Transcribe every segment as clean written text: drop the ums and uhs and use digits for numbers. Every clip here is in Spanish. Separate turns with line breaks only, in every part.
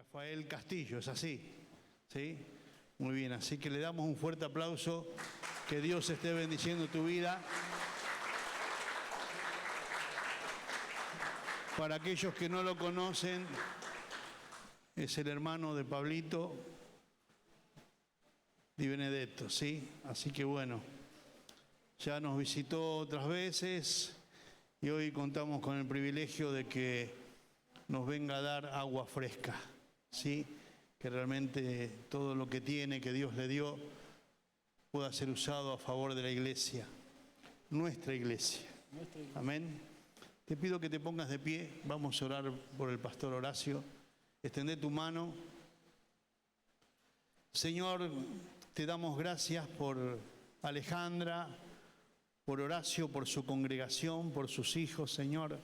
Rafael Castillo, ¿es así? ¿Sí? Muy bien, así que le damos un fuerte aplauso. Que Dios esté bendiciendo tu vida. Para aquellos que no lo conocen, es el hermano de Pablito Di Benedetto, ¿sí? Así que bueno, ya nos visitó otras veces y hoy contamos con el privilegio de que nos venga a dar agua fresca, ¿sí? Que realmente todo lo que tiene, que Dios le dio, pueda ser usado a favor de la iglesia, nuestra iglesia. Amén. Te pido que te pongas de pie, vamos a orar por el pastor Horacio. Extendé tu mano. Señor, te damos gracias por Alejandra, por Horacio, por su congregación, por sus hijos, Señor.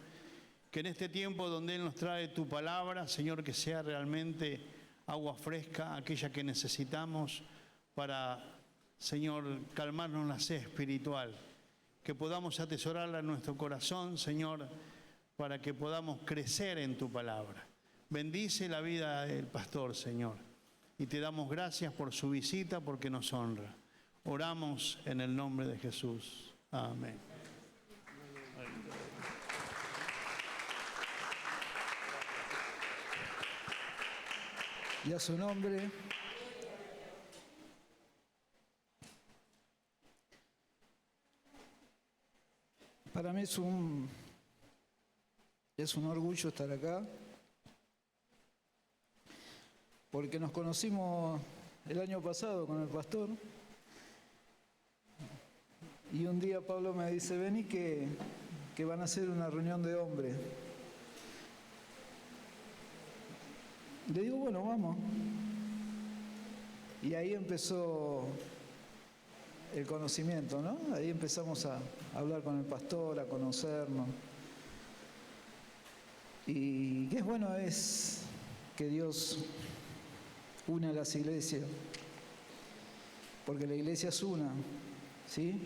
Que en este tiempo donde Él nos trae tu palabra, Señor, que sea realmente agua fresca, aquella que necesitamos para, Señor, calmarnos la sed espiritual. Que podamos atesorarla en nuestro corazón, Señor, para que podamos crecer en tu palabra. Bendice la vida del pastor, Señor. Y te damos gracias por su visita, porque nos honra. Oramos en el nombre de Jesús. Amén.
Y a su nombre. Para mí es un orgullo estar acá, porque nos conocimos el año pasado con el pastor, y un día Pablo me dice, vení que van a hacer una reunión de hombres. Le digo, bueno, vamos. Y ahí empezó el conocimiento, ¿no? Ahí empezamos a hablar con el pastor, a conocernos. Y qué bueno es que Dios une a las iglesias, porque la iglesia es una, ¿sí?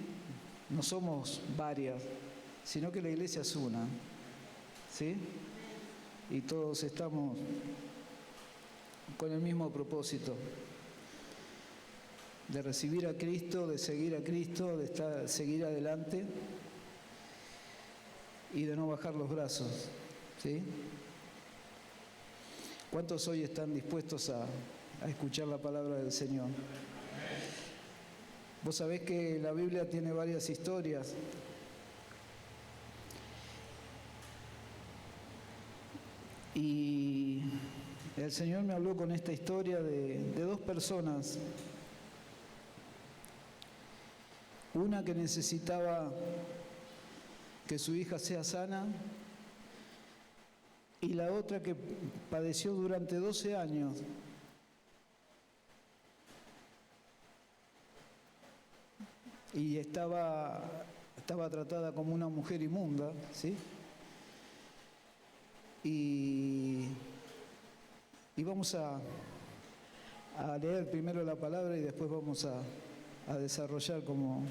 No somos varias, sino que la iglesia es una, ¿sí? Y todos estamos con el mismo propósito, de recibir a Cristo, de seguir a Cristo, de seguir adelante y de no bajar los brazos, ¿sí? ¿Cuántos hoy están dispuestos a escuchar la palabra del Señor? Vos sabés que la Biblia tiene varias historias. Y el Señor me habló con esta historia de dos personas. Una que necesitaba que su hija sea sana y la otra que padeció durante 12 años. Y estaba tratada como una mujer inmunda, ¿sí? Y vamos a leer primero la palabra y después vamos a desarrollar como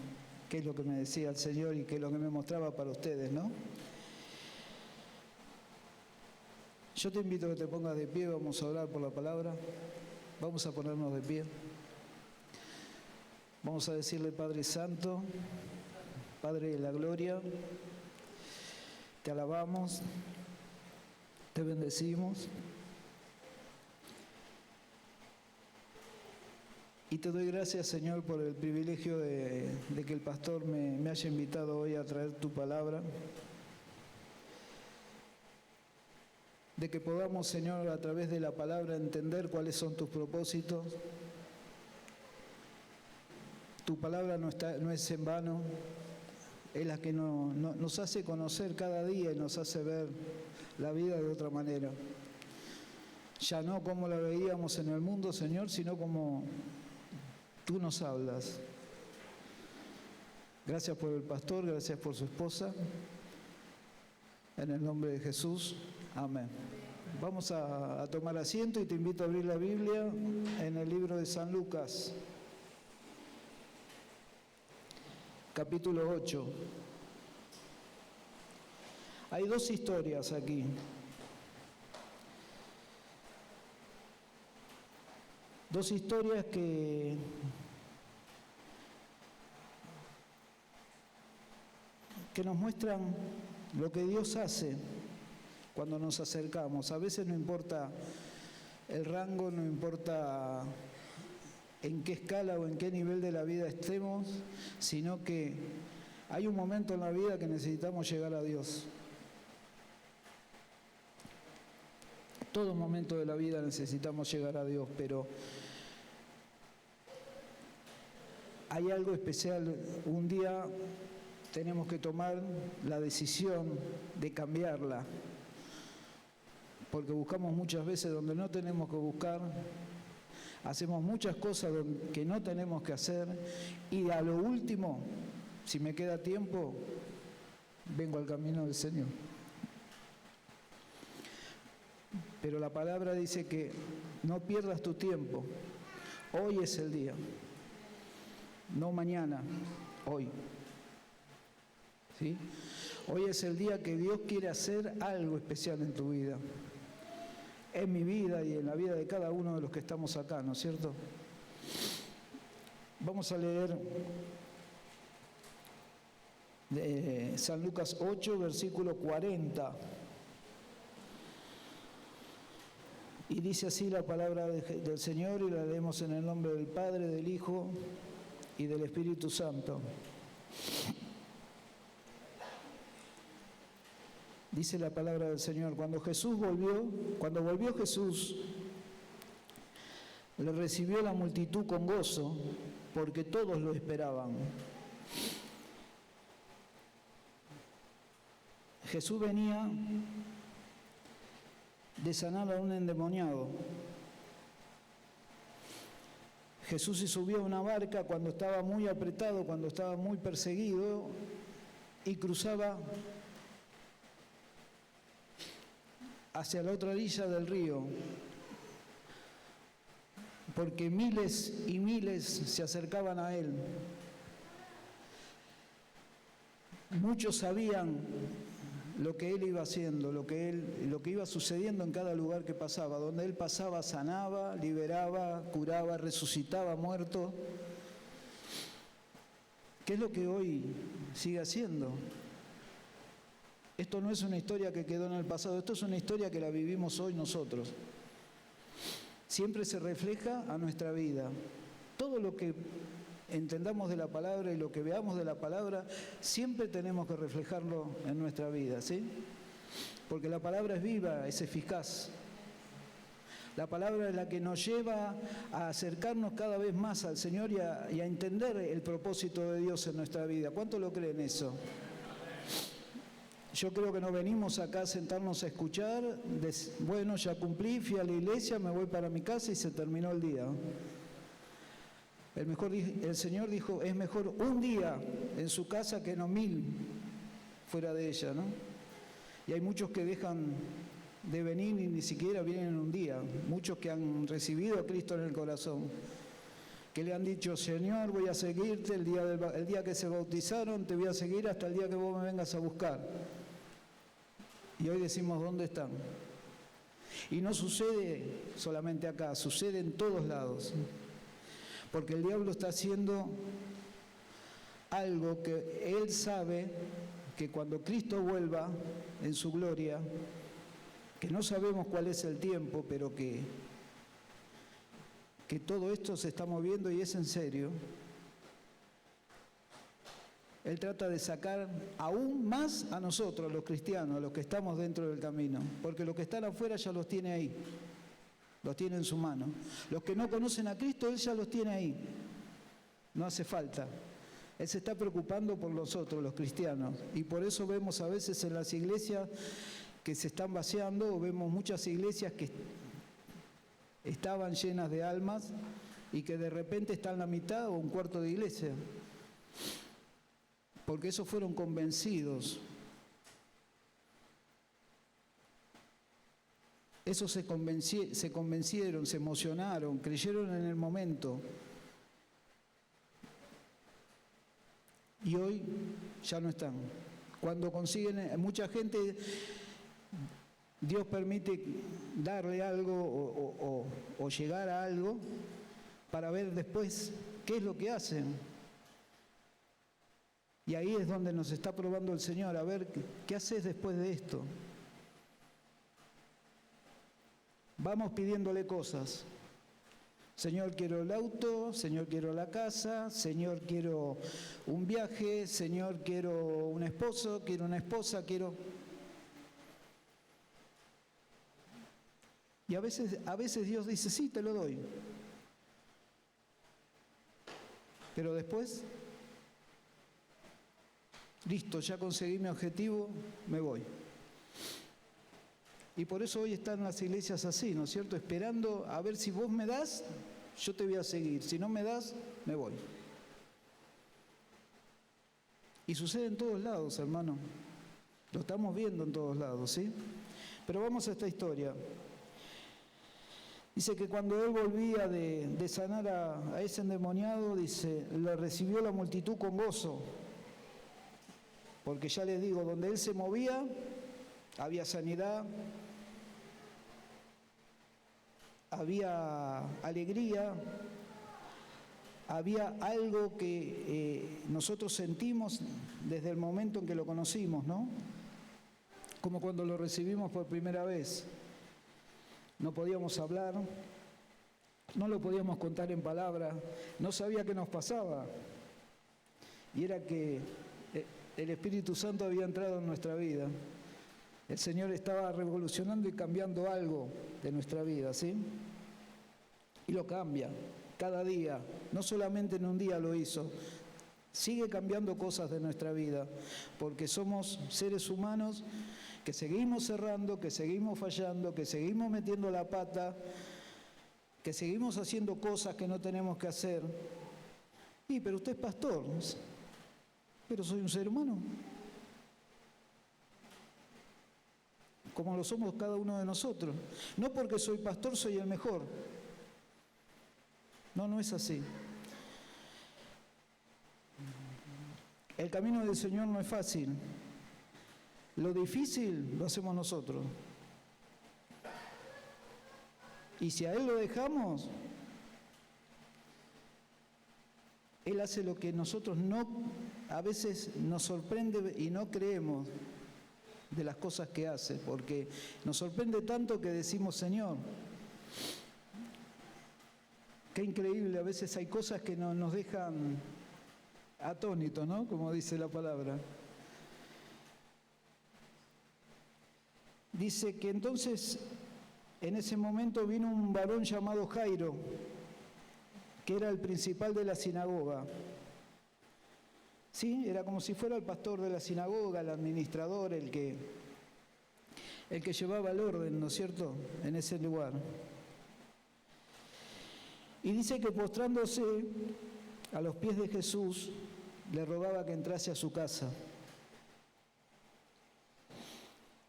qué es lo que me decía el Señor y qué es lo que me mostraba para ustedes, ¿no? Yo te invito a que te pongas de pie, vamos a orar por la palabra. Vamos a ponernos de pie. Vamos a decirle, Padre Santo, Padre de la Gloria, te alabamos, te bendecimos y te doy gracias, Señor, por el privilegio de que el pastor me haya invitado hoy a traer tu palabra, de que podamos, Señor, a través de la palabra entender cuáles son tus propósitos. Tu palabra no es en vano, es la que nos hace conocer cada día y nos hace ver la vida de otra manera. Ya no como la veíamos en el mundo, Señor, sino como tú nos hablas. Gracias por el pastor, gracias por su esposa. En el nombre de Jesús, amén. Vamos a tomar asiento y te invito a abrir la Biblia en el libro de San Lucas. Capítulo 8. Hay dos historias aquí. Dos historias que nos muestran lo que Dios hace cuando nos acercamos. A veces no importa el rango, no importa en qué escala o en qué nivel de la vida estemos, sino que hay un momento en la vida que necesitamos llegar a Dios. Todo momento de la vida necesitamos llegar a Dios, pero hay algo especial. Un día tenemos que tomar la decisión de cambiarla, porque buscamos muchas veces donde no tenemos que buscar, hacemos muchas cosas que no tenemos que hacer, y a lo último, si me queda tiempo, vengo al camino del Señor. Pero la palabra dice que no pierdas tu tiempo. Hoy es el día, no mañana, hoy. ¿Sí? Hoy es el día que Dios quiere hacer algo especial en tu vida, en mi vida y en la vida de cada uno de los que estamos acá, ¿no es cierto? Vamos a leer de San Lucas 8, versículo 40. Y dice así la palabra del Señor, y la leemos en el nombre del Padre, del Hijo y del Espíritu Santo. Dice la palabra del Señor: cuando volvió Jesús, le recibió la multitud con gozo, porque todos lo esperaban. Jesús venía de sanar a un endemoniado. Jesús se subió a una barca cuando estaba muy apretado, cuando estaba muy perseguido, y cruzaba hacia la otra orilla del río, porque miles y miles se acercaban a él. Muchos sabían lo que él iba haciendo, lo que iba sucediendo en cada lugar que pasaba. Donde él pasaba, sanaba, liberaba, curaba, resucitaba muertos. ¿Qué es lo que hoy sigue haciendo? Esto no es una historia que quedó en el pasado, esto es una historia que la vivimos hoy nosotros. Siempre se refleja a nuestra vida. Todo lo que entendamos de la palabra y lo que veamos de la palabra, siempre tenemos que reflejarlo en nuestra vida, ¿sí? Porque la palabra es viva, es eficaz. La palabra es la que nos lleva a acercarnos cada vez más al Señor y a entender el propósito de Dios en nuestra vida. ¿Cuánto lo creen eso? Yo creo que no venimos acá a sentarnos a escuchar, bueno, ya cumplí, fui a la iglesia, me voy para mi casa y se terminó el día. El Señor dijo, es mejor un día en su casa que no 1000 fuera de ella, ¿no? Y hay muchos que dejan de venir y ni siquiera vienen en un día. Muchos que han recibido a Cristo en el corazón, que le han dicho, Señor, voy a seguirte el día que se bautizaron, te voy a seguir hasta el día que vos me vengas a buscar. Y hoy decimos, ¿dónde están? Y no sucede solamente acá, sucede en todos lados. Porque el diablo está haciendo algo que él sabe que cuando Cristo vuelva en su gloria, que no sabemos cuál es el tiempo, pero que todo esto se está moviendo y es en serio, él trata de sacar aún más a nosotros, los cristianos, a los que estamos dentro del camino, porque los que están afuera ya los tiene ahí. Los tiene en su mano. Los que no conocen a Cristo, Él ya los tiene ahí. No hace falta. Él se está preocupando por nosotros, los cristianos. Y por eso vemos a veces en las iglesias que se están vaciando, o vemos muchas iglesias que estaban llenas de almas y que de repente están la mitad o un cuarto de iglesia. Porque esos fueron convencidos. Esos se convencieron, se emocionaron, creyeron en el momento. Y hoy ya no están. Cuando consiguen, mucha gente Dios permite darle algo o llegar a algo para ver después qué es lo que hacen. Y ahí es donde nos está probando el Señor, a ver qué haces después de esto. Vamos pidiéndole cosas. Señor, quiero el auto, Señor, quiero la casa, Señor, quiero un viaje, Señor, quiero un esposo, quiero una esposa, quiero... Y a veces Dios dice, sí, te lo doy. Pero después, listo, ya conseguí mi objetivo, me voy. Y por eso hoy están las iglesias así, ¿no es cierto? Esperando a ver si vos me das, yo te voy a seguir. Si no me das, me voy. Y sucede en todos lados, hermano. Lo estamos viendo en todos lados, ¿sí? Pero vamos a esta historia. Dice que cuando él volvía de sanar a ese endemoniado, dice, lo recibió la multitud con gozo. Porque ya les digo, donde él se movía, había sanidad, había alegría, había algo que nosotros sentimos desde el momento en que lo conocimos, ¿no? Como cuando lo recibimos por primera vez. No podíamos hablar, no lo podíamos contar en palabras, no sabía qué nos pasaba. Y era que el Espíritu Santo había entrado en nuestra vida. El Señor estaba revolucionando y cambiando algo de nuestra vida, ¿sí? Y lo cambia cada día, no solamente en un día lo hizo, sigue cambiando cosas de nuestra vida, porque somos seres humanos que seguimos cerrando, que seguimos fallando, que seguimos metiendo la pata, que seguimos haciendo cosas que no tenemos que hacer. Y, pero usted es pastor, pero soy un ser humano. Como lo somos cada uno de nosotros. No porque soy pastor soy el mejor. No, no es así. El camino del Señor no es fácil. Lo difícil lo hacemos nosotros. Y si a Él lo dejamos, Él hace lo que nosotros no, a veces nos sorprende y no creemos de las cosas que hace, porque nos sorprende tanto que decimos, Señor, qué increíble, a veces hay cosas que nos dejan atónitos, ¿no? Como dice la palabra. Dice que entonces, en ese momento vino un varón llamado Jairo, que era el principal de la sinagoga. Sí, era como si fuera el pastor de la sinagoga, el administrador, el que llevaba el orden, ¿no es cierto?, en ese lugar. Y dice que postrándose a los pies de Jesús, le rogaba que entrase a su casa.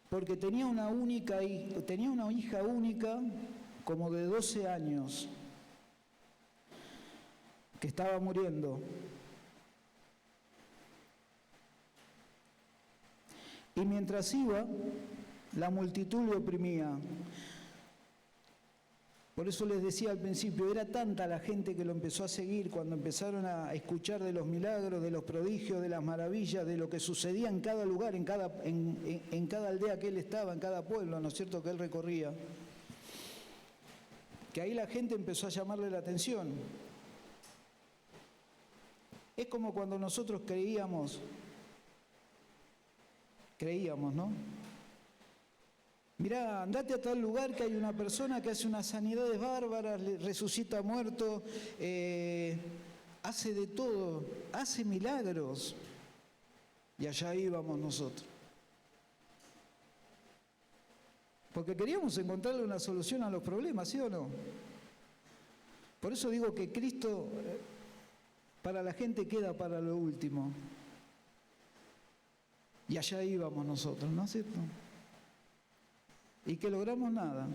Porque tenía una hija única, como de 12 años, que estaba muriendo. Y mientras iba, la multitud le oprimía. Por eso les decía al principio, era tanta la gente que lo empezó a seguir cuando empezaron a escuchar de los milagros, de los prodigios, de las maravillas, de lo que sucedía en cada lugar, en cada aldea que él estaba, en cada pueblo, ¿no es cierto?, que él recorría. Que ahí la gente empezó a llamarle la atención. Es como cuando nosotros creíamos, ¿no? Mirá, andate a tal lugar que hay una persona que hace unas sanidades bárbaras, resucita muertos, hace de todo, hace milagros. Y allá íbamos nosotros. Porque queríamos encontrarle una solución a los problemas, ¿sí o no? Por eso digo que Cristo para la gente queda para lo último. Y allá íbamos nosotros, ¿no es cierto? Y que logramos nada.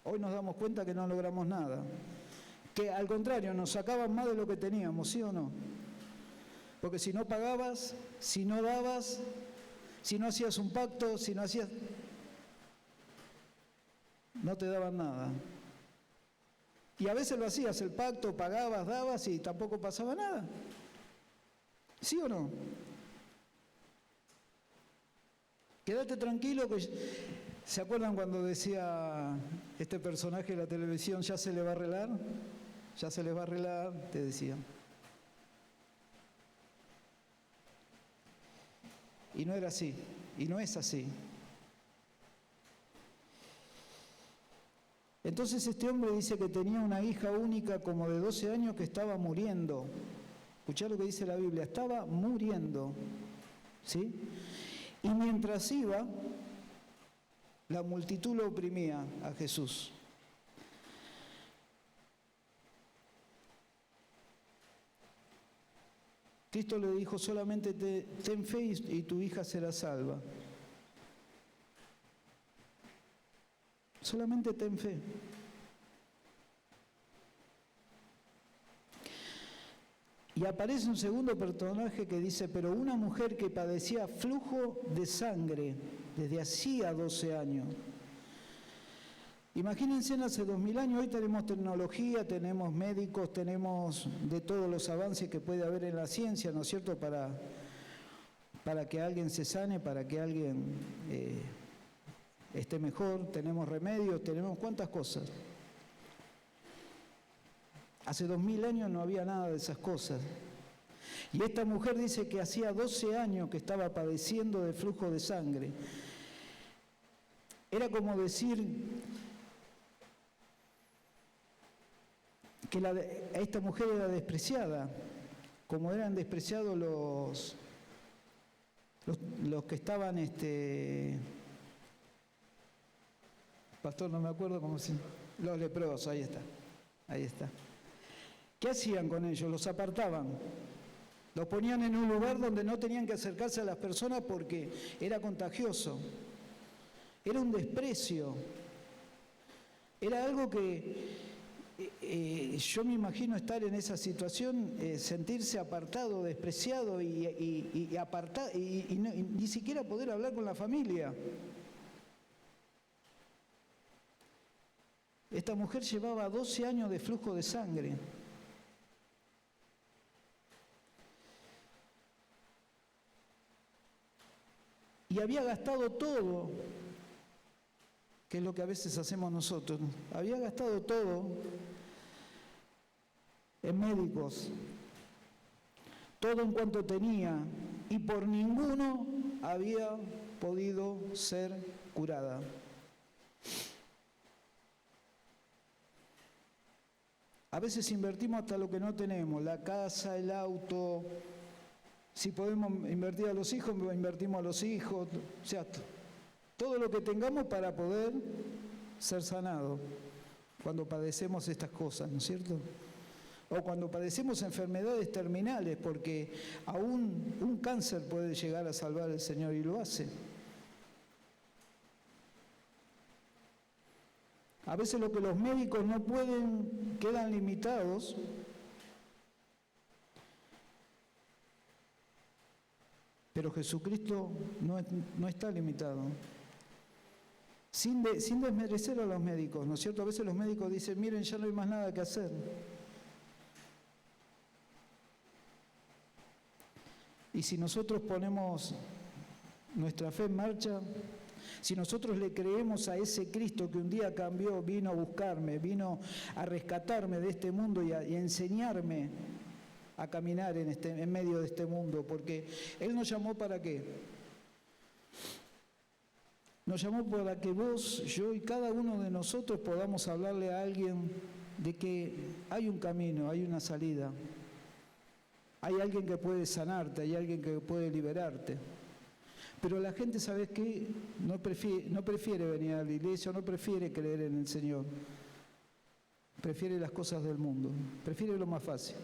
Hoy nos damos cuenta que no logramos nada. Que al contrario, nos sacaban más de lo que teníamos, ¿sí o no? Porque si no pagabas, si no dabas, si no hacías un pacto, si no hacías... no te daban nada. Y a veces lo hacías, el pacto, pagabas, dabas y tampoco pasaba nada. ¿Sí o no? Quédate tranquilo que... ¿Se acuerdan cuando decía este personaje de la televisión, ya se le va a arreglar? Ya se les va a arreglar, te decían. Y no era así, y no es así. Entonces este hombre dice que tenía una hija única como de 12 años que estaba muriendo. Escuchá lo que dice la Biblia, estaba muriendo, ¿sí? Y mientras iba, la multitud lo oprimía a Jesús. Cristo le dijo, solamente ten fe y tu hija será salva. Solamente ten fe. Y aparece un segundo personaje que dice, pero una mujer que padecía flujo de sangre desde hacía 12 años. Imagínense hace 2000 años, hoy tenemos tecnología, tenemos médicos, tenemos de todos los avances que puede haber en la ciencia, ¿no es cierto?, para que alguien se sane, para que alguien esté mejor, tenemos remedios, tenemos cuántas cosas. Hace 2000 años no había nada de esas cosas. Y esta mujer dice que hacía 12 años que estaba padeciendo de flujo de sangre. Era como decir que esta mujer era despreciada, como eran despreciados los que estaban, pastor, no me acuerdo cómo se... Los leprosos, ahí está. ¿Qué hacían con ellos? Los apartaban. Los ponían en un lugar donde no tenían que acercarse a las personas porque era contagioso. Era un desprecio. Era algo que yo me imagino estar en esa situación, sentirse apartado, despreciado y apartado, y ni siquiera poder hablar con la familia. Esta mujer llevaba 12 años de flujo de sangre. Y había gastado todo, que es lo que a veces hacemos nosotros. Había gastado todo en médicos, todo en cuanto tenía, y por ninguno había podido ser curada. A veces invertimos hasta lo que no tenemos, la casa, el auto. Si podemos invertir a los hijos, invertimos a los hijos. O sea, todo lo que tengamos para poder ser sanados cuando padecemos estas cosas, ¿no es cierto? O cuando padecemos enfermedades terminales, porque aún un cáncer puede llegar a salvar al Señor y lo hace. A veces lo que los médicos no pueden, quedan limitados. Pero Jesucristo no está limitado. Sin desmerecer a los médicos, ¿no es cierto? A veces los médicos dicen, miren, ya no hay más nada que hacer. Y si nosotros ponemos nuestra fe en marcha, si nosotros le creemos a ese Cristo que un día cambió, vino a buscarme, vino a rescatarme de este mundo y a enseñarme a caminar en medio de este mundo, porque Él nos llamó ¿para qué? Nos llamó para que vos, yo y cada uno de nosotros podamos hablarle a alguien de que hay un camino, hay una salida. Hay alguien que puede sanarte, hay alguien que puede liberarte. Pero la gente, ¿sabes qué? No prefiere venir a la iglesia, no prefiere creer en el Señor. Prefiere las cosas del mundo, prefiere lo más fácil.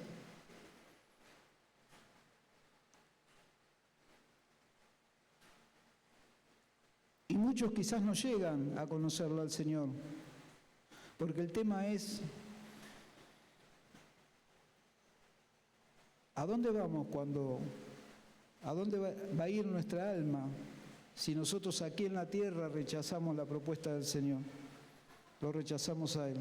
Y muchos quizás no llegan a conocerlo al Señor, porque el tema es, ¿a dónde vamos a dónde va a ir nuestra alma si nosotros aquí en la tierra rechazamos la propuesta del Señor? Lo rechazamos a Él.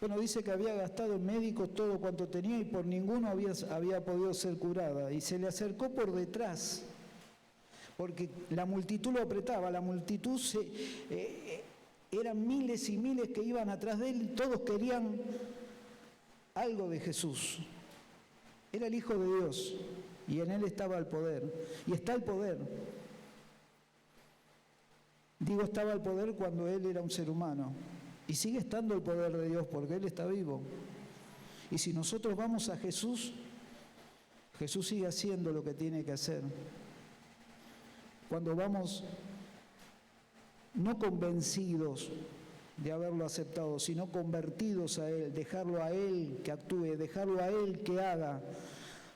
Bueno, dice que había gastado en médicos todo cuanto tenía y por ninguno había podido ser curada. Y se le acercó por detrás, porque la multitud lo apretaba, la multitud eran miles y miles que iban atrás de él, todos querían algo de Jesús. Era el Hijo de Dios y en él estaba el poder. Y está el poder. Digo, estaba el poder cuando él era un ser humano. Y sigue estando el poder de Dios porque Él está vivo. Y si nosotros vamos a Jesús, Jesús sigue haciendo lo que tiene que hacer. Cuando vamos no convencidos de haberlo aceptado, sino convertidos a Él, dejarlo a Él que actúe, dejarlo a Él que haga.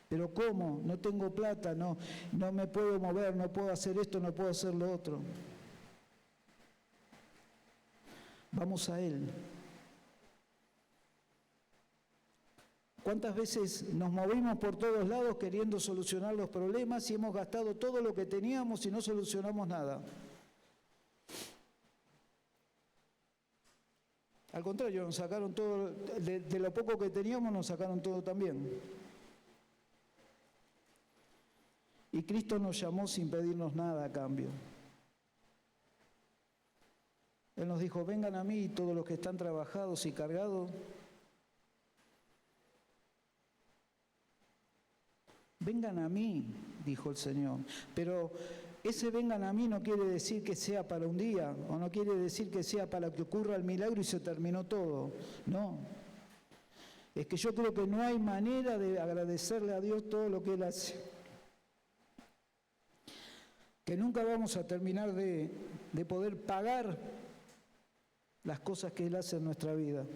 Pero ¿cómo? No tengo plata, no me puedo mover, no puedo hacer esto, no puedo hacer lo otro. Vamos a Él. ¿Cuántas veces nos movimos por todos lados queriendo solucionar los problemas y hemos gastado todo lo que teníamos y no solucionamos nada? Al contrario, nos sacaron todo, de lo poco que teníamos nos sacaron todo también. Y Cristo nos llamó sin pedirnos nada a cambio. Él nos dijo, vengan a mí todos los que están trabajados y cargados. Vengan a mí, dijo el Señor. Pero ese vengan a mí no quiere decir que sea para un día, o no quiere decir que sea para que ocurra el milagro y se terminó todo. No. Es que yo creo que no hay manera de agradecerle a Dios todo lo que Él hace. Que nunca vamos a terminar de poder pagar las cosas que Él hace en nuestra vida,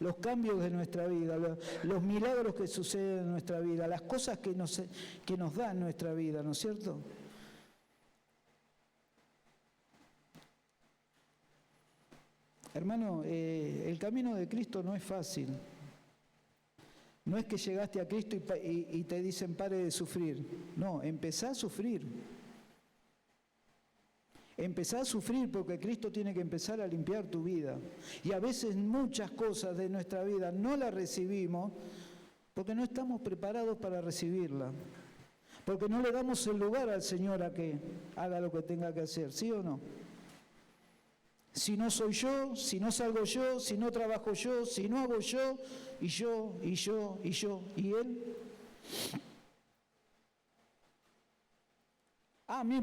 los cambios de nuestra vida, los milagros que suceden en nuestra vida, las cosas que nos da en nuestra vida, ¿no es cierto? Hermano, el camino de Cristo no es fácil. No es que llegaste a Cristo y te dicen pare de sufrir. No, empezá a sufrir. Empezá a sufrir porque Cristo tiene que empezar a limpiar tu vida. Y a veces muchas cosas de nuestra vida no las recibimos porque no estamos preparados para recibirla. Porque no le damos el lugar al Señor a que haga lo que tenga que hacer, ¿sí o no? Si no soy yo, si no salgo yo, si no trabajo yo, si no hago yo, y Él...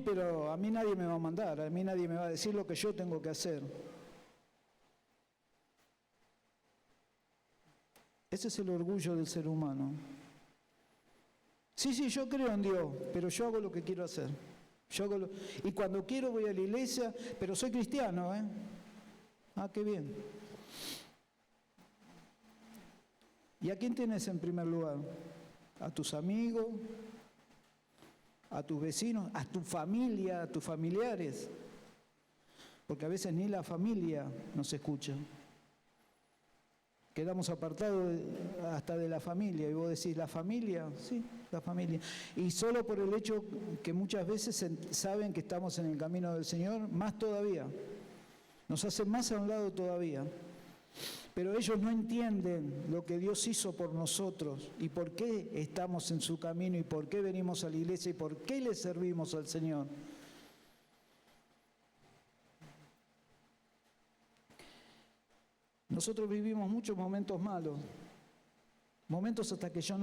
pero a mí nadie me va a mandar, a mí nadie me va a decir lo que yo tengo que hacer. Ese es el orgullo del ser humano. Sí, yo creo en Dios, pero yo hago lo que quiero hacer. Y cuando quiero voy a la iglesia, pero soy cristiano, ¿eh? Qué bien. ¿Y a quién tienes en primer lugar? ¿A tus amigos? ¿A tus vecinos? ¿A tu familia? ¿A tus familiares? Porque a veces ni la familia nos escucha. Quedamos apartados hasta de la familia. Y vos decís, ¿la familia? Sí, la familia. Y solo por el hecho que muchas veces saben que estamos en el camino del Señor, más todavía. Nos hacen más a un lado todavía. Pero ellos no entienden lo que Dios hizo por nosotros y por qué estamos en su camino y por qué venimos a la iglesia y por qué le servimos al Señor. Nosotros vivimos muchos momentos malos, momentos hasta que yo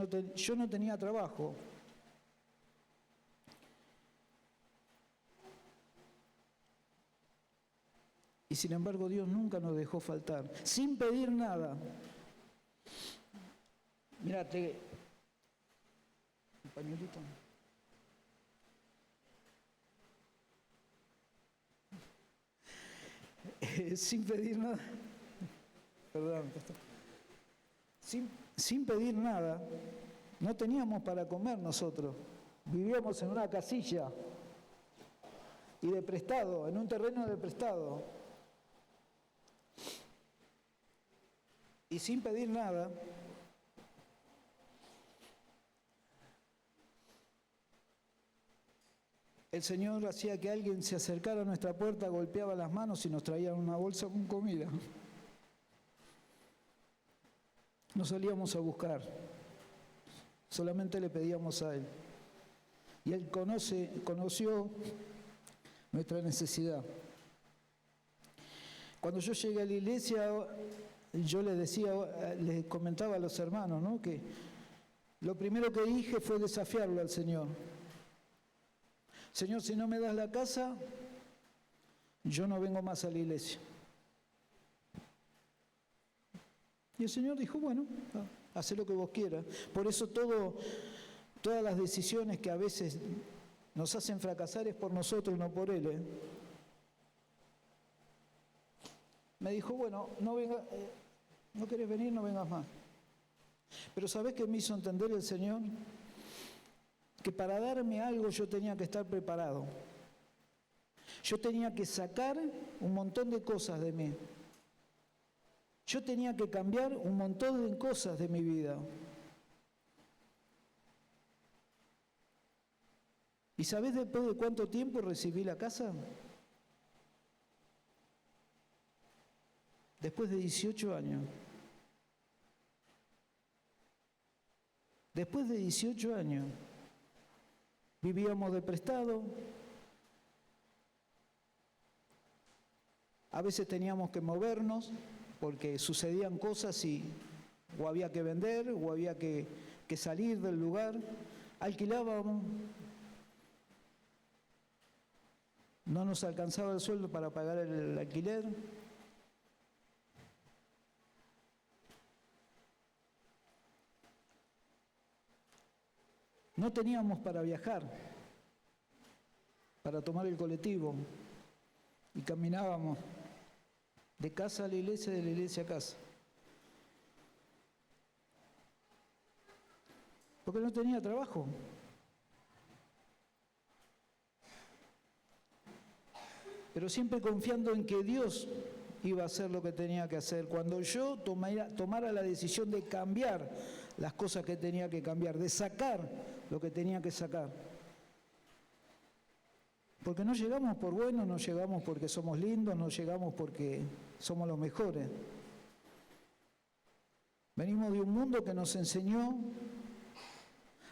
no tenía trabajo. Y sin embargo Dios nunca nos dejó faltar, sin pedir nada. Mírate, un pañuelito. Sin pedir nada. Perdón. Sin pedir nada, no teníamos para comer nosotros. Vivíamos en una casilla y de prestado, en un terreno de prestado. Y sin pedir nada, el Señor hacía que alguien se acercara a nuestra puerta, golpeaba las manos y nos traía una bolsa con comida. No salíamos a buscar, solamente le pedíamos a Él. Y Él conoció nuestra necesidad. Cuando yo llegué a la iglesia, yo les comentaba a los hermanos, ¿no?, que lo primero que dije fue desafiarlo al Señor. Señor, si no me das la casa, yo no vengo más a la iglesia. Y el Señor dijo, bueno, haz lo que vos quieras. Por eso todas las decisiones que a veces nos hacen fracasar es por nosotros, no por Él, ¿eh? Me dijo, bueno, no querés venir, no vengas más. Pero ¿sabés qué me hizo entender el Señor? Que para darme algo yo tenía que estar preparado. Yo tenía que sacar un montón de cosas de mí. Yo tenía que cambiar un montón de cosas de mi vida. ¿Y sabés después de cuánto tiempo recibí la casa? Después de 18 años. Después de 18 años. Vivíamos de prestado. A veces teníamos que movernos porque sucedían cosas o había que vender o había que salir del lugar. Alquilábamos. No nos alcanzaba el sueldo para pagar el alquiler. No teníamos para viajar, para tomar el colectivo, y caminábamos de casa a la iglesia, de la iglesia a casa. Porque no tenía trabajo. Pero siempre confiando en que Dios iba a hacer lo que tenía que hacer. Cuando yo tomara la decisión de cambiar las cosas que tenía que cambiar, de sacar lo que tenía que sacar. Porque no llegamos por buenos, no llegamos porque somos lindos, no llegamos porque somos los mejores. Venimos de un mundo que nos enseñó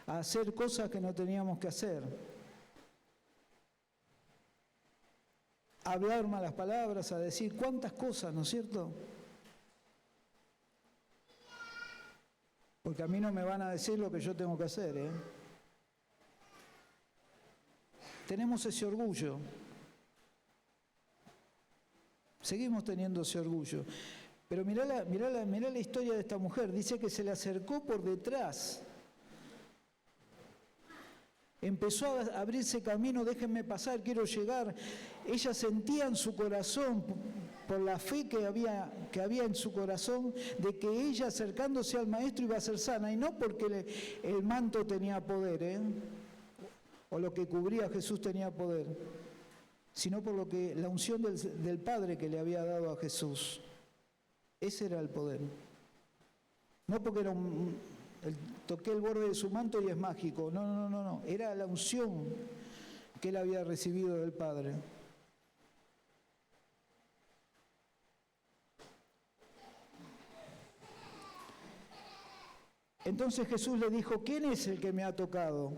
a hacer cosas que no teníamos que hacer. A hablar malas palabras, a decir cuántas cosas, ¿no es cierto? Porque a mí no me van a decir lo que yo tengo que hacer, ¿eh? Tenemos ese orgullo. Seguimos teniendo ese orgullo. Pero mirá la historia de esta mujer. Dice que se le acercó por detrás. Empezó a abrirse camino, déjenme pasar, quiero llegar. Ella sentía en su corazón, por la fe que había en su corazón, de que ella acercándose al Maestro iba a ser sana. Y no porque el manto tenía poder, o lo que cubría a Jesús tenía poder, sino por lo que la unción del Padre que le había dado a Jesús. Ese era el poder. No porque era toqué el borde de su manto y es mágico. No. Era la unción que él había recibido del Padre. Entonces Jesús le dijo, ¿quién es el que me ha tocado?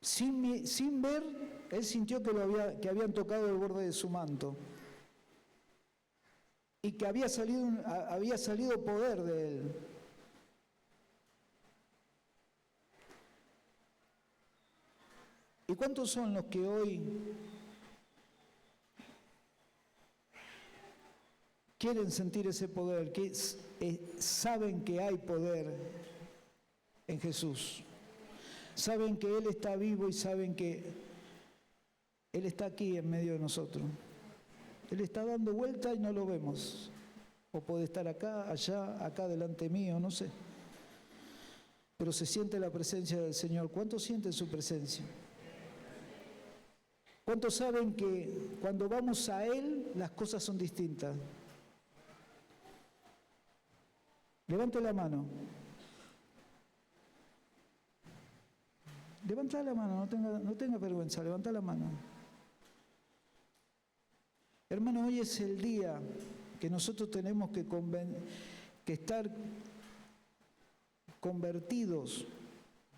Sin ver, él sintió que habían tocado el borde de su manto y que había salido poder de él. ¿Y cuántos son los que hoy quieren sentir ese poder, que saben que hay poder en Jesús? Saben que Él está vivo y saben que Él está aquí en medio de nosotros. Él está dando vuelta y no lo vemos. O puede estar acá, allá, acá delante mío, no sé. Pero se siente la presencia del Señor. ¿Cuántos sienten su presencia? ¿Cuántos saben que cuando vamos a Él las cosas son distintas? Levante la mano. Levantá la mano, no tenga vergüenza, levantá la mano. Hermano, hoy es el día que nosotros tenemos que estar convertidos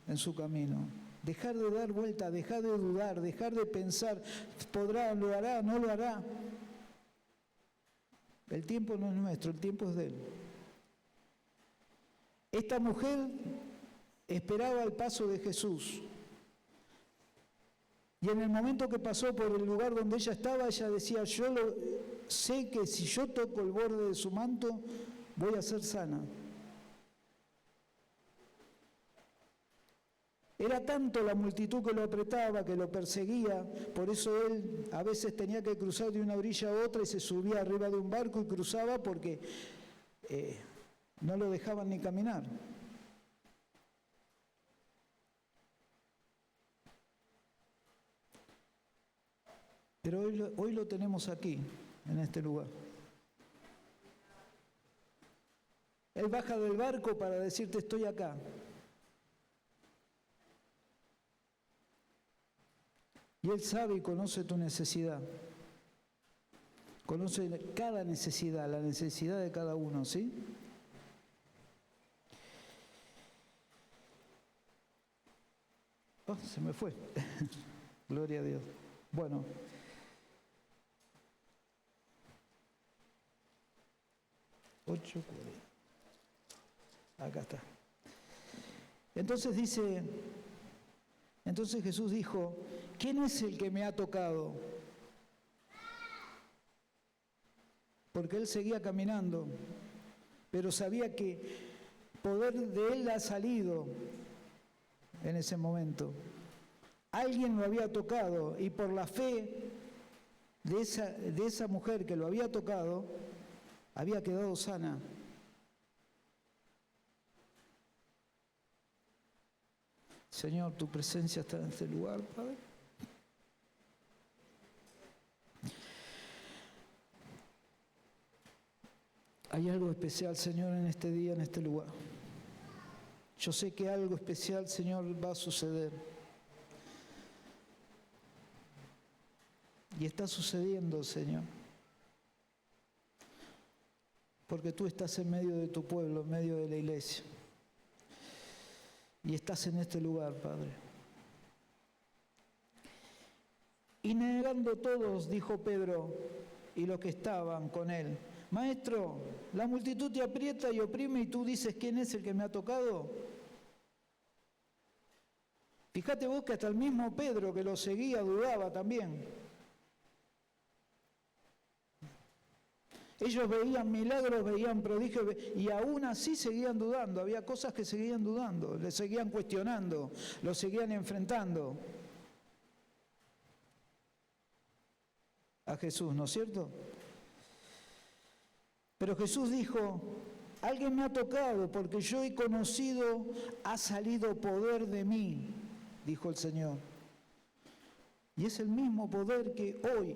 en su camino. Dejar de dar vuelta, dejar de dudar, dejar de pensar, ¿podrá, lo hará, no lo hará? El tiempo no es nuestro, el tiempo es de Él. Esta mujer esperaba el paso de Jesús. Y en el momento que pasó por el lugar donde ella estaba, ella decía, sé que si yo toco el borde de su manto, voy a ser sana. Era tanto la multitud que lo apretaba, que lo perseguía, por eso él a veces tenía que cruzar de una orilla a otra y se subía arriba de un barco y cruzaba porque no lo dejaban ni caminar. Pero hoy lo tenemos aquí, en este lugar. Él baja del barco para decirte, estoy acá. Y Él sabe y conoce tu necesidad. Conoce cada necesidad, la necesidad de cada uno, ¿sí? Oh, se me fue. Gloria a Dios. Bueno. Acá está. Entonces Jesús dijo, ¿quién es el que me ha tocado? Porque él seguía caminando, pero sabía que poder de él ha salido en ese momento. Alguien lo había tocado y por la fe de esa mujer que lo había tocado, había quedado sana. Señor, tu presencia está en este lugar, Padre. Hay algo especial, Señor, en este día, en este lugar. Yo sé que algo especial, Señor, va a suceder. Y está sucediendo, Señor. Porque tú estás en medio de tu pueblo, en medio de la iglesia. Y estás en este lugar, Padre. Y negando todos, dijo Pedro, y los que estaban con él, Maestro, la multitud te aprieta y oprime y tú dices, ¿quién es el que me ha tocado? Fíjate vos que hasta el mismo Pedro que lo seguía dudaba también. Ellos veían milagros, veían prodigios y aún así seguían dudando. Había cosas que seguían dudando, le seguían cuestionando, lo seguían enfrentando a Jesús, ¿no es cierto? Pero Jesús dijo, alguien me ha tocado porque yo he conocido, ha salido poder de mí, dijo el Señor. Y es el mismo poder que hoy,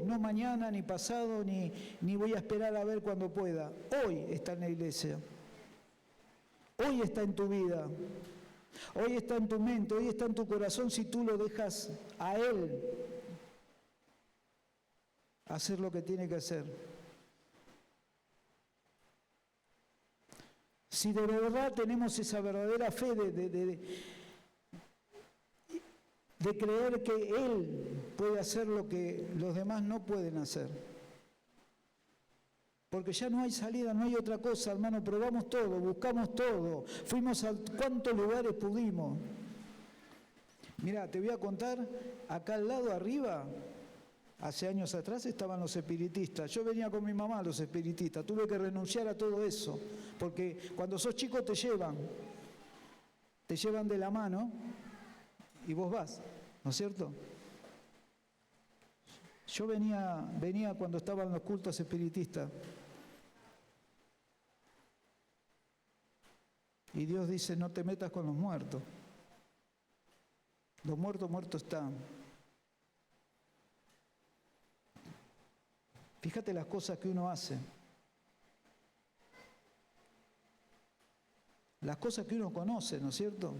no mañana, ni pasado, ni voy a esperar a ver cuando pueda. Hoy está en la iglesia. Hoy está en tu vida. Hoy está en tu mente, hoy está en tu corazón si tú lo dejas a Él hacer lo que tiene que hacer. Si de verdad tenemos esa verdadera fe de creer que Él puede hacer lo que los demás no pueden hacer. Porque ya no hay salida, no hay otra cosa, hermano, probamos todo, buscamos todo, fuimos a cuantos lugares pudimos. Mira, te voy a contar, acá al lado arriba, hace años atrás estaban los espiritistas. Yo venía con mi mamá a los espiritistas, tuve que renunciar a todo eso, porque cuando sos chico te llevan de la mano, y vos vas, ¿no es cierto? Yo venía cuando estaban los cultos espiritistas. Y Dios dice, no te metas con los muertos. Los muertos están. Fíjate las cosas que uno hace. Las cosas que uno conoce, ¿no es cierto?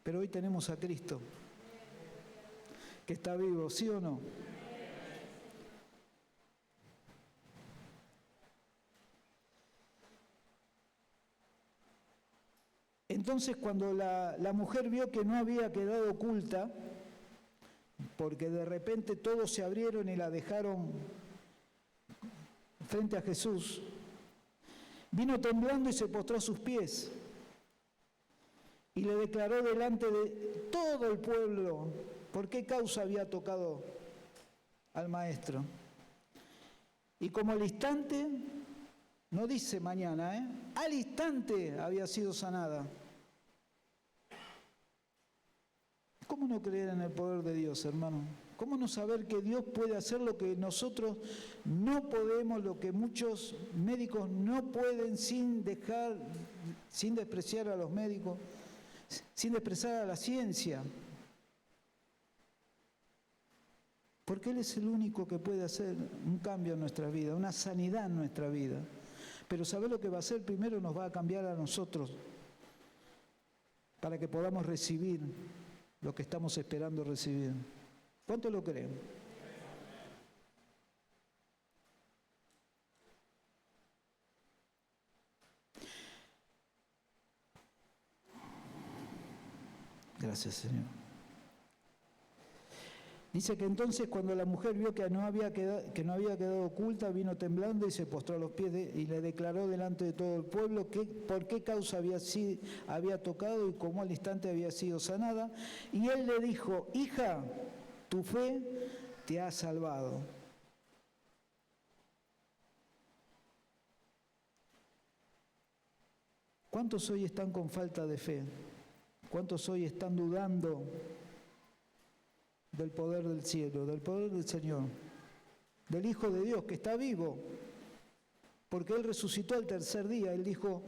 Pero hoy tenemos a Cristo, que está vivo, ¿sí o no? Entonces, cuando la mujer vio que no había quedado oculta, porque de repente todos se abrieron y la dejaron frente a Jesús, vino temblando y se postró a sus pies y le declaró delante de todo el pueblo por qué causa había tocado al Maestro. Y como al instante, no dice mañana, al instante había sido sanada. ¿Cómo no creer en el poder de Dios, hermano? ¿Cómo no saber que Dios puede hacer lo que nosotros no podemos, lo que muchos médicos no pueden, sin despreciar a los médicos, sin despreciar a la ciencia? Porque Él es el único que puede hacer un cambio en nuestra vida, una sanidad en nuestra vida. Pero ¿sabe lo que va a hacer? Primero nos va a cambiar a nosotros para que podamos recibir lo que estamos esperando recibir. ¿Cuánto lo creen? Gracias, Señor. Dice que entonces cuando la mujer vio que no había quedado oculta, vino temblando y se postró a los pies y le declaró delante de todo el pueblo por qué causa había tocado y cómo al instante había sido sanada. Y él le dijo: hija, tu fe te ha salvado. ¿Cuántos hoy están con falta de fe? ¿Cuántos hoy están dudando del poder del cielo, del poder del Señor, del Hijo de Dios que está vivo? Porque Él resucitó al tercer día. Él dijo: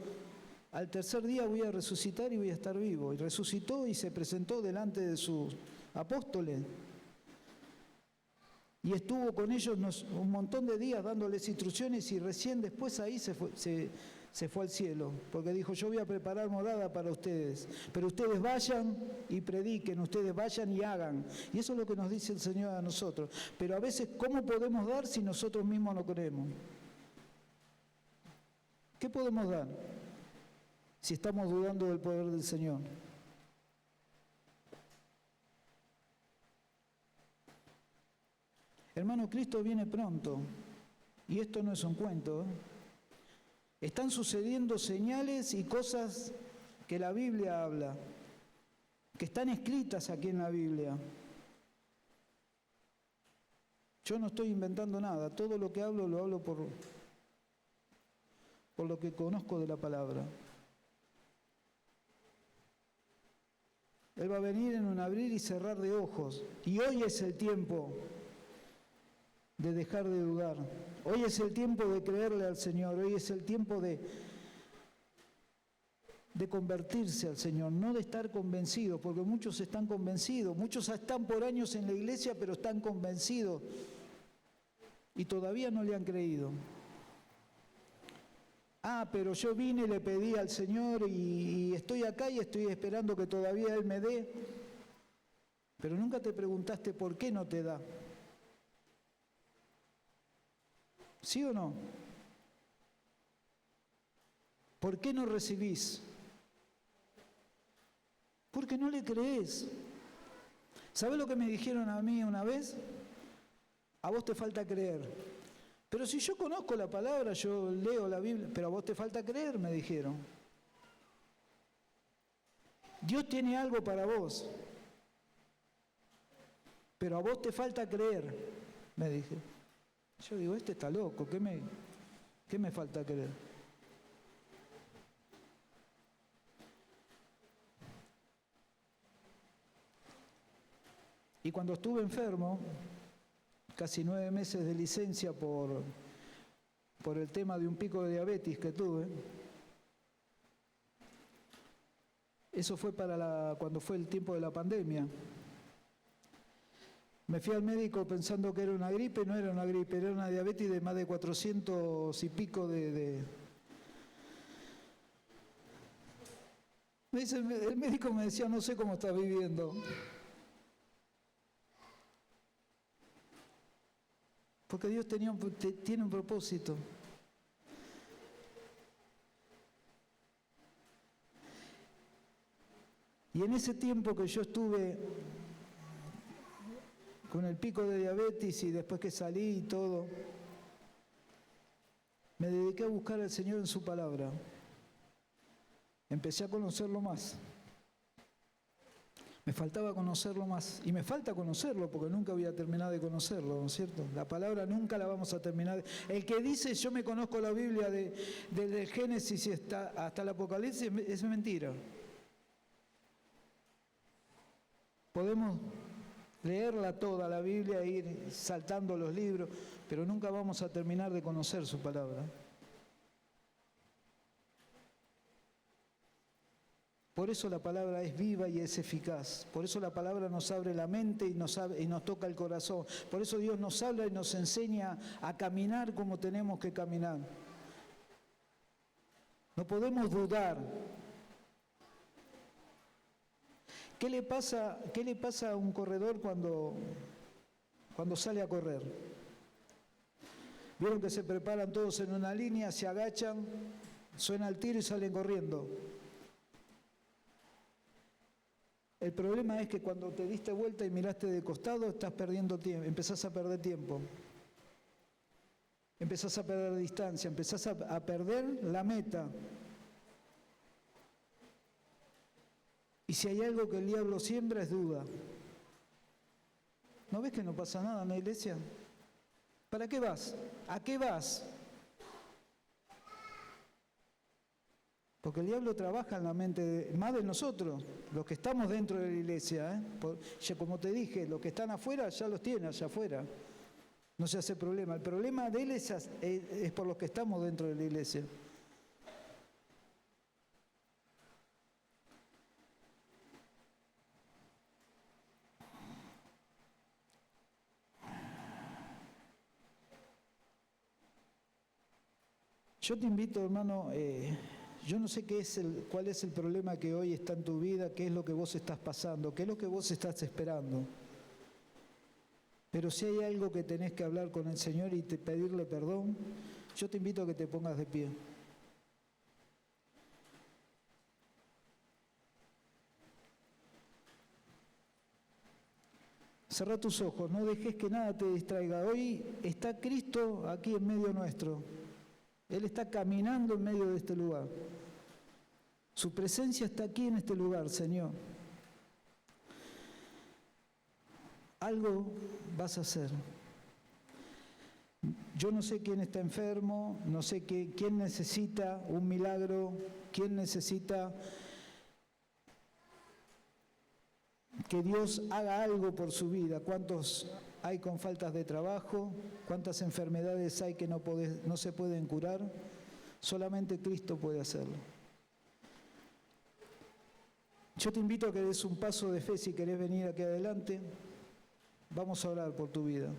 al tercer día voy a resucitar y voy a estar vivo. Y resucitó y se presentó delante de sus apóstoles. Y estuvo con ellos un montón de días dándoles instrucciones, y recién después ahí se fue al cielo, porque dijo: yo voy a preparar morada para ustedes, pero ustedes vayan y prediquen, ustedes vayan y hagan. Y eso es lo que nos dice el Señor a nosotros. Pero a veces, ¿cómo podemos dar si nosotros mismos no creemos? ¿Qué podemos dar si estamos dudando del poder del Señor? Hermano, Cristo viene pronto, y esto no es un cuento, Están sucediendo señales y cosas que la Biblia habla, que están escritas aquí en la Biblia. Yo no estoy inventando nada, todo lo que hablo lo hablo por lo que conozco de la palabra. Él va a venir en un abrir y cerrar de ojos, y hoy es el tiempo de dejar de dudar. Hoy es el tiempo de creerle al Señor, hoy es el tiempo de convertirse al Señor, no de estar convencidos, porque muchos están convencidos, muchos están por años en la iglesia, pero están convencidos y todavía no le han creído. Pero yo vine y le pedí al Señor y estoy acá y estoy esperando que todavía Él me dé, pero nunca te preguntaste por qué no te da. ¿Sí o no? ¿Por qué no recibís? Porque no le crees. ¿Sabés lo que me dijeron a mí una vez? A vos te falta creer. Pero si yo conozco la palabra, yo leo la Biblia, pero a vos te falta creer, me dijeron. Dios tiene algo para vos, pero a vos te falta creer, me dije. Yo digo, este está loco, ¿qué me falta creer? Y cuando estuve enfermo, casi 9 meses de licencia por el tema de un pico de diabetes que tuve, eso fue cuando fue el tiempo de la pandemia. Me fui al médico pensando que era una gripe, no era una gripe, era una diabetes de más de 400 y pico de El médico me decía, no sé cómo estás viviendo. Porque Dios tiene un propósito. Y en ese tiempo que yo estuve con el pico de diabetes y después que salí y todo, me dediqué a buscar al Señor en su palabra. Empecé a conocerlo más. Me faltaba conocerlo más. Y me falta conocerlo porque nunca voy a terminar de conocerlo, ¿no es cierto? La palabra nunca la vamos a terminar. El que dice yo me conozco la Biblia desde el Génesis hasta el Apocalipsis es mentira. Podemos leerla toda la Biblia e ir saltando los libros, pero nunca vamos a terminar de conocer su palabra. Por eso la palabra es viva y es eficaz. Por eso la palabra nos abre la mente y nos toca el corazón. Por eso Dios nos habla y nos enseña a caminar como tenemos que caminar. No podemos dudar. ¿Qué le pasa a un corredor cuando sale a correr? Vieron que se preparan todos en una línea, se agachan, suena el tiro y salen corriendo. El problema es que cuando te diste vuelta y miraste de costado, estás perdiendo tiempo, empezás a perder tiempo. Empezás a perder distancia, empezás a perder la meta. Y si hay algo que el diablo siembra es duda. ¿No ves que no pasa nada en la iglesia? ¿Para qué vas? ¿A qué vas? Porque el diablo trabaja en la mente, más de nosotros, los que estamos dentro de la iglesia. Ya como te dije, los que están afuera ya los tiene allá afuera. No se hace problema. El problema de él es por los que estamos dentro de la iglesia. Yo te invito, hermano, yo no sé cuál es el problema que hoy está en tu vida, qué es lo que vos estás pasando, qué es lo que vos estás esperando. Pero si hay algo que tenés que hablar con el Señor y pedirle perdón, yo te invito a que te pongas de pie. Cerrá tus ojos, no dejes que nada te distraiga. Hoy está Cristo aquí en medio nuestro. Él está caminando en medio de este lugar. Su presencia está aquí en este lugar, Señor. Algo vas a hacer. Yo no sé quién está enfermo, no sé quién necesita un milagro, quién necesita que Dios haga algo por su vida. ¿Cuántos hay con faltas de trabajo? ¿Cuántas enfermedades hay que no se pueden curar? Solamente Cristo puede hacerlo. Yo te invito a que des un paso de fe si querés venir aquí adelante. Vamos a orar por tu vida.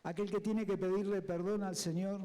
Aquel que tiene que pedirle perdón al Señor,